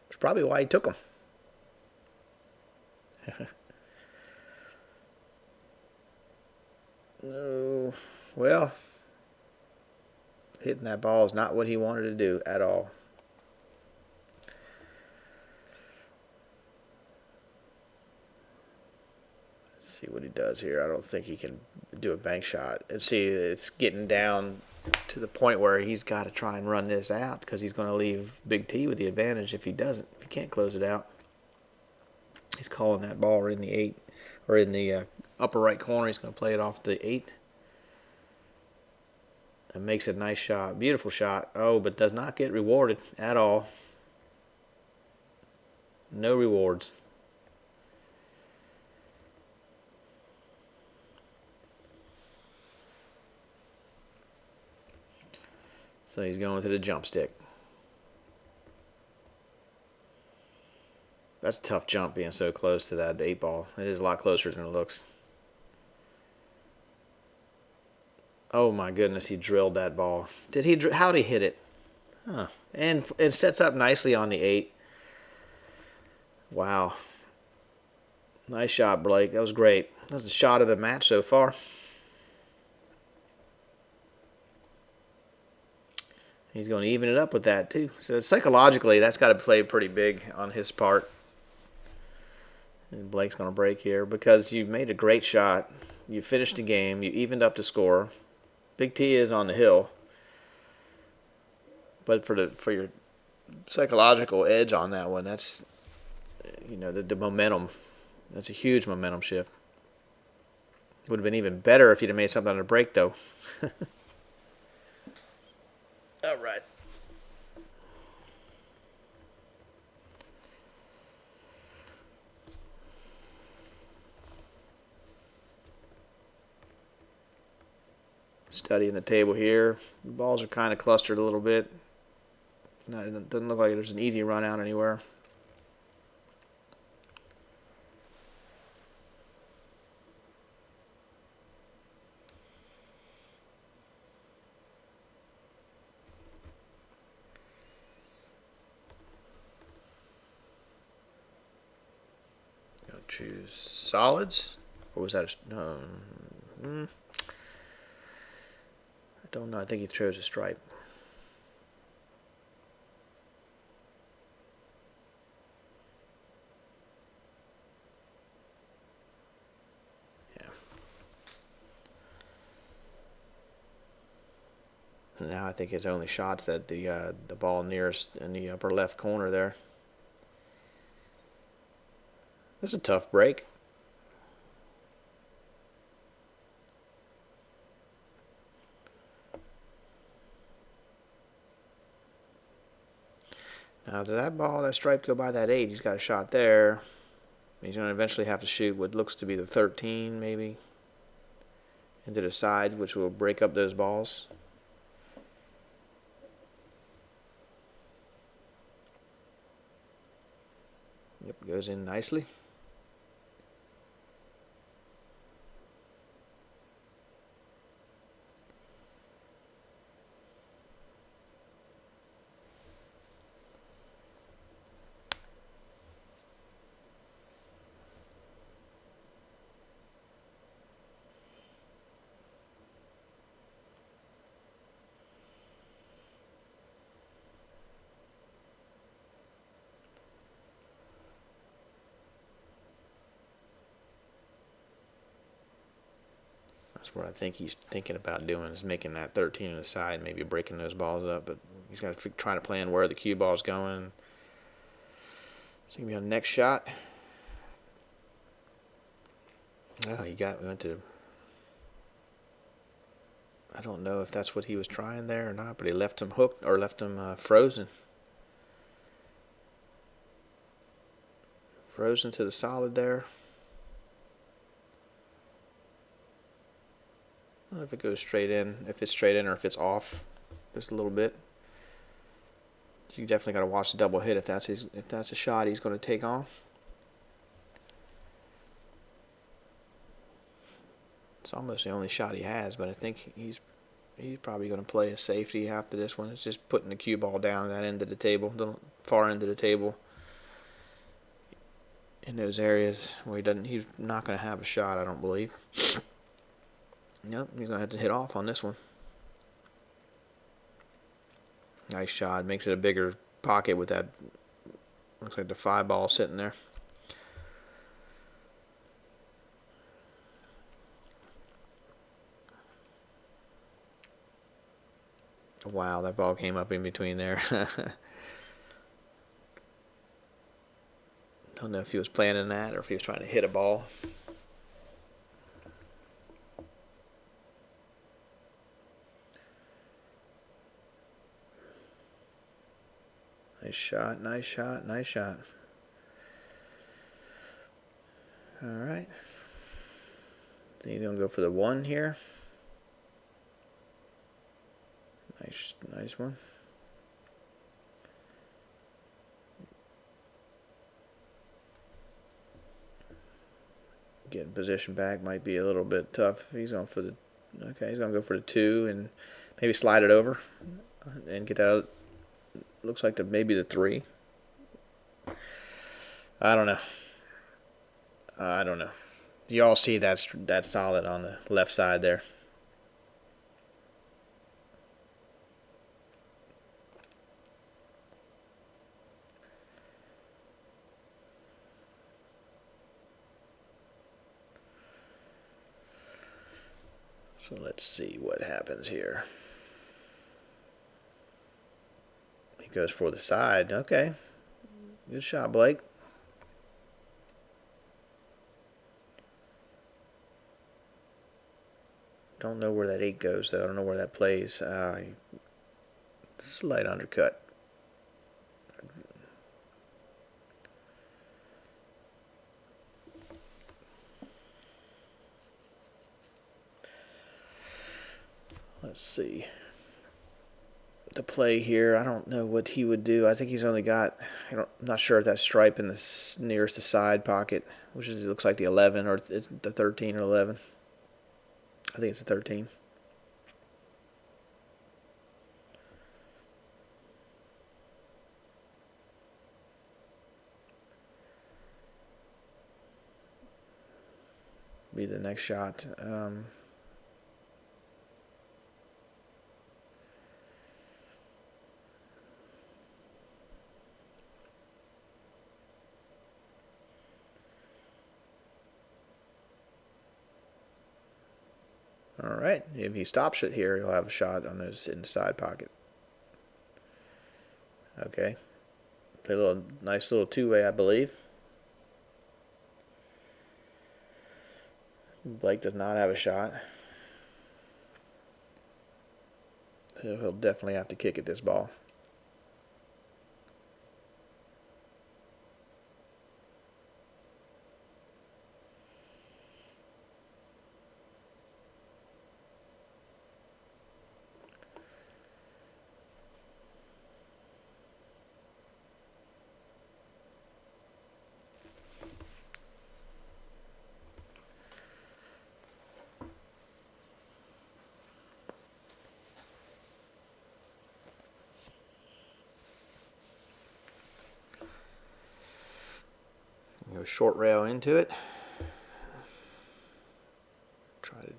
That's probably why he took them. No, well, hitting that ball is not what he wanted to do at all. Let's see what he does here. I don't think he can do a bank shot. And see, it's getting down to the point where he's got to try and run this out, because he's going to leave Big T with the advantage if he doesn't. If he can't close it out. He's calling that ball in the 8, or in the upper right corner. He's going to play it off the 8. And makes a nice shot. Beautiful shot. Oh, but does not get rewarded at all. No rewards. So he's going to the jump stick. That's a tough jump, being so close to that 8 ball. It is a lot closer than it looks. Oh my goodness, he drilled that ball. Did he? How'd he hit it? Huh. And it sets up nicely on the 8. Wow. Nice shot, Blake. That was great. That's the shot of the match so far. He's going to even it up with that too. So psychologically, that's got to play pretty big on his part. And Blake's going to break here because you made a great shot. You finished the game. You evened up the score. Big T is on the hill. But for your psychological edge on that one, that's, you know, the momentum. That's a huge momentum shift. It would have been even better if you'd have made something on a break, though. All right. Studying the table here. The balls are kind of clustered a little bit. It doesn't look like there's an easy run out anywhere. Choose solids, or was that a, no? I Don't know. I think he throws a stripe. Yeah. Now I think his only shot's that the ball nearest in the upper left corner there. This is a tough break. Now, does that stripe go by that 8? He's got a shot there. He's going to eventually have to shoot what looks to be the 13, maybe, into the side, which will break up those balls. Yep, goes in nicely. That's what I think he's thinking about doing, is making that 13 on the side, maybe breaking those balls up. But he's got to try to plan where the cue ball's going. It's going to be on the next shot. Oh, went to. I don't know if that's what he was trying there or not, but he left him hooked or left him frozen. Frozen to the solid there. I don't know if it goes straight in, if it's straight in or if it's off just a little bit. You definitely got to watch the double hit if that's a shot he's going to take on. It's almost the only shot he has, but I think he's probably going to play a safety after this one. It's just putting the cue ball down that end of the table, the far end of the table, in those areas where he's not going to have a shot, I don't believe. Nope, he's going to have to hit off on this one. Nice shot. Makes it a bigger pocket with that. Looks like the 5 ball sitting there. Wow, that ball came up in between there. Don't know if he was planning that or if he was trying to hit a ball. Nice shot, nice shot, nice shot. All right. I think he's going to go for the 1 here. Nice one. Getting position back might be a little bit tough. He's going for the. Okay, he's going to go for the 2 and maybe slide it over and get that out. Looks like maybe the 3. I don't know. I don't know. You all see that's solid on the left side there. So let's see what happens here. He goes for the side. Okay. Good shot, Blake. Don't know where that 8 goes, though. I don't know where that plays. Slight undercut. Let's see. The play here, I don't know what he would do. I think he's only got, I'm not sure if that stripe in the nearest to side pocket, which is, it looks like the 11 or it's the 13 or 11. I think it's the 13. Be the next shot. right. If he stops it here, he'll have a shot on his inside pocket. Okay. A little nice little two-way, I believe. Blake does not have a shot. He'll definitely have to kick at this ball. Go short rail into it. Try to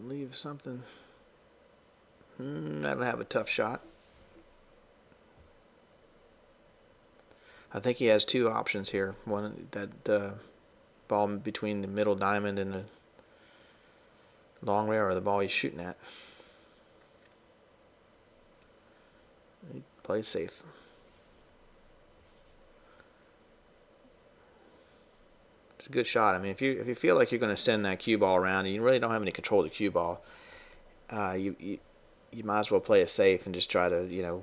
leave something. That'll have a tough shot. I think he has two options here. One, that ball between the middle diamond and the long rail, or the ball he's shooting at. He plays safe. It's a good shot. I mean, if you feel like you're going to send that cue ball around and you really don't have any control of the cue ball, you might as well play it safe and just try to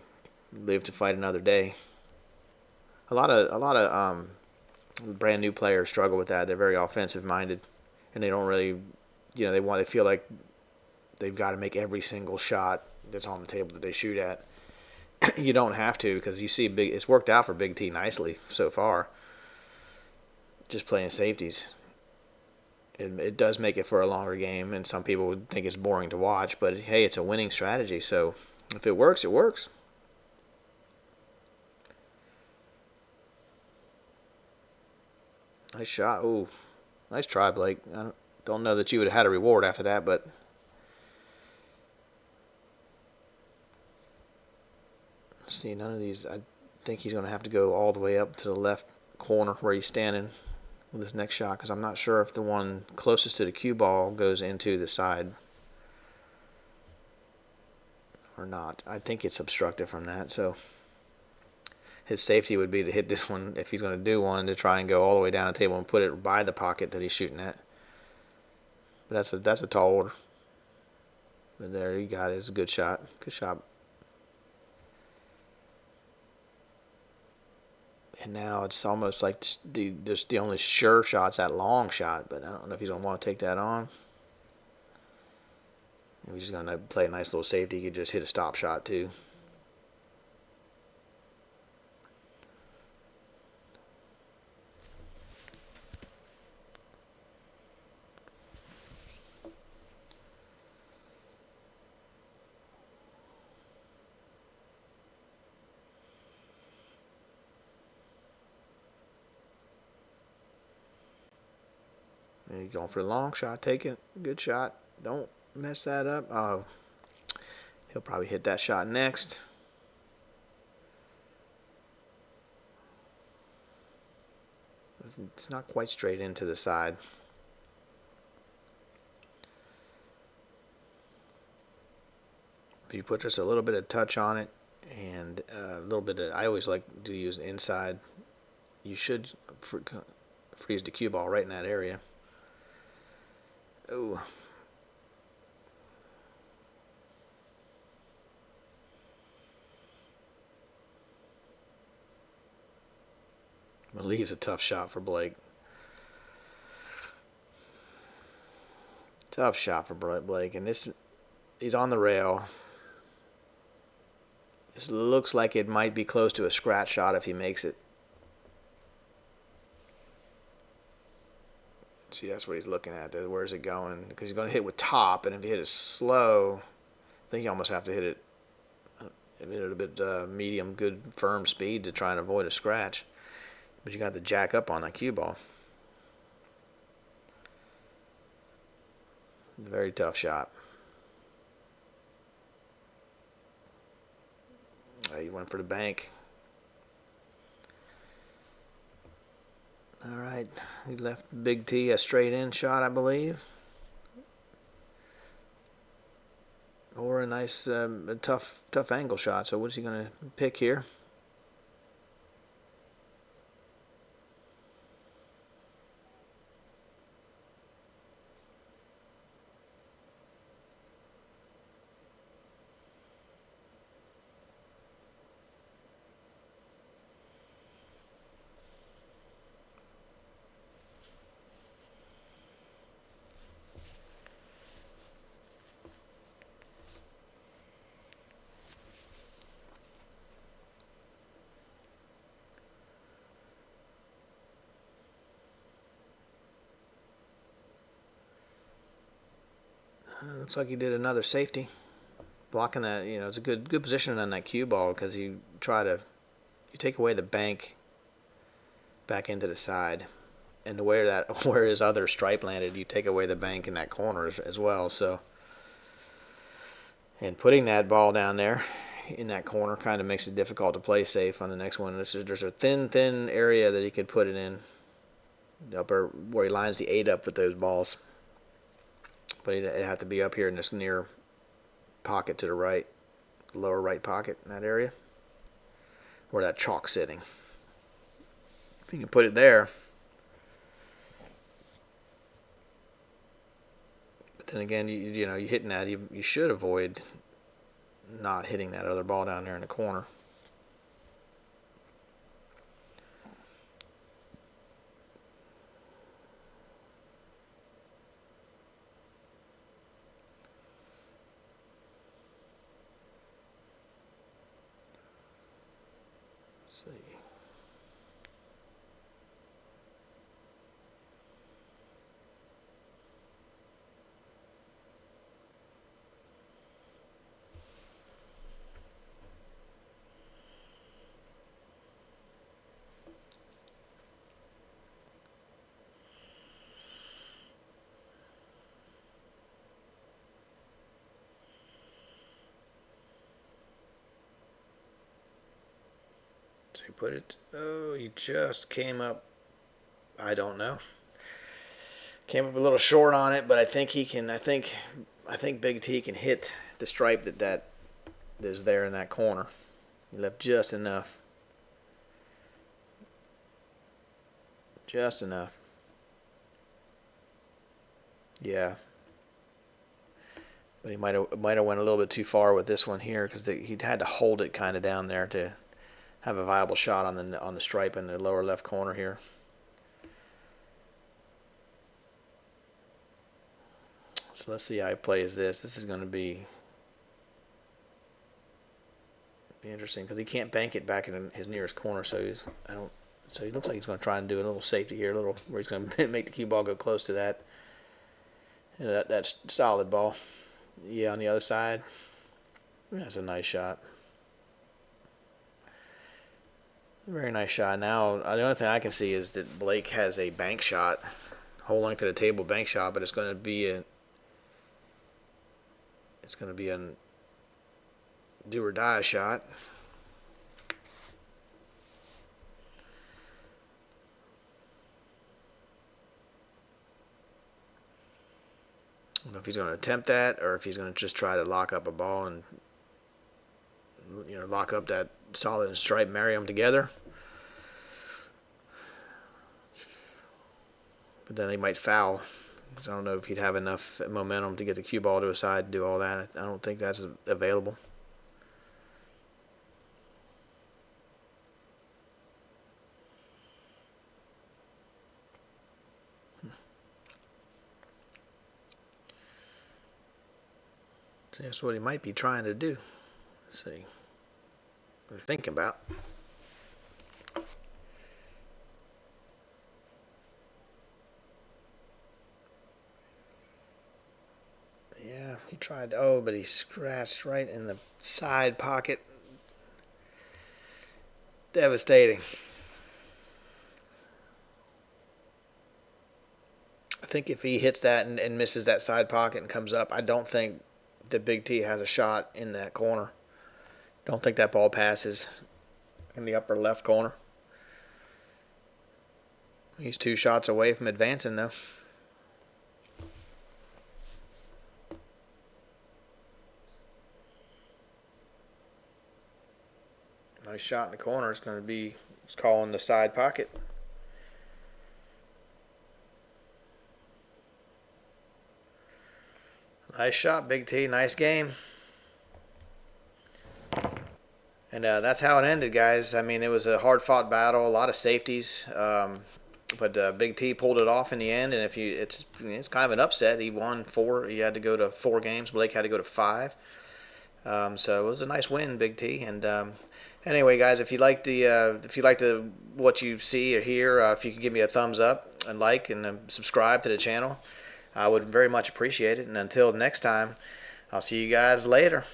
live to fight another day. A lot of brand new players struggle with that. They're very offensive minded, and they don't really, they feel like they've got to make every single shot that's on the table that they shoot at. You don't have to, because you see it's worked out for Big T nicely so far. Just playing safeties. It does make it for a longer game, and some people would think it's boring to watch, but hey, it's a winning strategy, so if it works, it works. Nice shot. Ooh, nice try, Blake. I don't know that you would have had a reward after that, but see, none of these. I think he's going to have to go all the way up to the left corner where he's standing with his next shot, because I'm not sure if the one closest to the cue ball goes into the side or not. I think it's obstructed from that, so his safety would be to hit this one, if he's going to do one, to try and go all the way down the table and put it by the pocket that he's shooting at. But that's a tall order. But there, you got it. It's a good shot. Good shot. And now it's almost like the only sure shot's that long shot, but I don't know if he's going to want to take that on. If he's just going to play a nice little safety, he could just hit a stop shot too. And he's going for the long shot. Take it. Good shot. Don't mess that up. Oh, he'll probably hit that shot next. It's not quite straight into the side. But you put just a little bit of touch on it, and a little bit of, I always like to use inside. You should freeze the cue ball right in that area. Oh. It leaves a tough shot for Blake. Tough shot for Blake, and he's on the rail. This looks like it might be close to a scratch shot if he makes it. See, that's what he's looking at. Where's it going? Because he's going to hit with top, and if you hit it slow, I think you almost have to hit it a bit medium, good, firm speed to try and avoid a scratch. But you got to jack up on that cue ball. Very tough shot. He went for the bank. All right, he left Big T a straight in shot, I believe. for a nice, a tough angle shot. So what's he going to pick here? Looks like he did another safety, blocking that. You know, it's a good position on that cue ball because you take away the bank back into the side, and where his other stripe landed, you take away the bank in that corner as well. So, and putting that ball down there in that corner kind of makes it difficult to play safe on the next one. There's a thin area that he could put it in, upper where he lines the 8 up with those balls. But it'd have to be up here in this near pocket to the right, the lower right pocket in that area, where that chalk's sitting. If you can put it there. But then again, you know, you hitting that, you should avoid not hitting that other ball down there in the corner. Let's see. So he put it, oh, he just came up, I don't know. Came up a little short on it, but I think he can, I think Big T can hit the stripe that is there in that corner. He left just enough. Just enough. Yeah. But he might have went a little bit too far with this one here because he'd had to hold it kind of down there to have a viable shot on the stripe in the lower left corner here. So let's see how he plays this. This is going to be interesting because he can't bank it back in his nearest corner. So he looks like he's going to try and do a little safety here, where he's going to make the cue ball go close to that. You know, that's solid ball. Yeah, on the other side, that's a nice shot. Very nice shot. Now, the only thing I can see is that Blake has a bank shot, whole length of the table bank shot, but it's going to be a do or die shot. I don't know if he's going to attempt that or if he's going to just try to lock up a ball and, you know, lock up that solid and stripe, marry them together. But then he might foul. I don't know if he'd have enough momentum to get the cue ball to his side and do all that. I don't think that's available. So that's what he might be trying to do. Let's see. What we're thinking about. Yeah, he tried. Oh, but he scratched right in the side pocket. Devastating. I think if he hits that and misses that side pocket and comes up, I don't think the Big T has a shot in that corner. Don't think that ball passes in the upper left corner. He's 2 shots away from advancing, though. Nice shot in the corner. It's going to be, it's calling the side pocket. Nice shot, Big T. Nice game. And that's how it ended, guys. I mean, it was a hard-fought battle, a lot of safeties, but Big T pulled it off in the end. And it's kind of an upset. He won 4. He had to go to 4 games. Blake had to go to 5. So it was a nice win, Big T. And anyway, guys, if you like the what you see or hear, if you could give me a thumbs up and like and subscribe to the channel, I would very much appreciate it. And until next time, I'll see you guys later.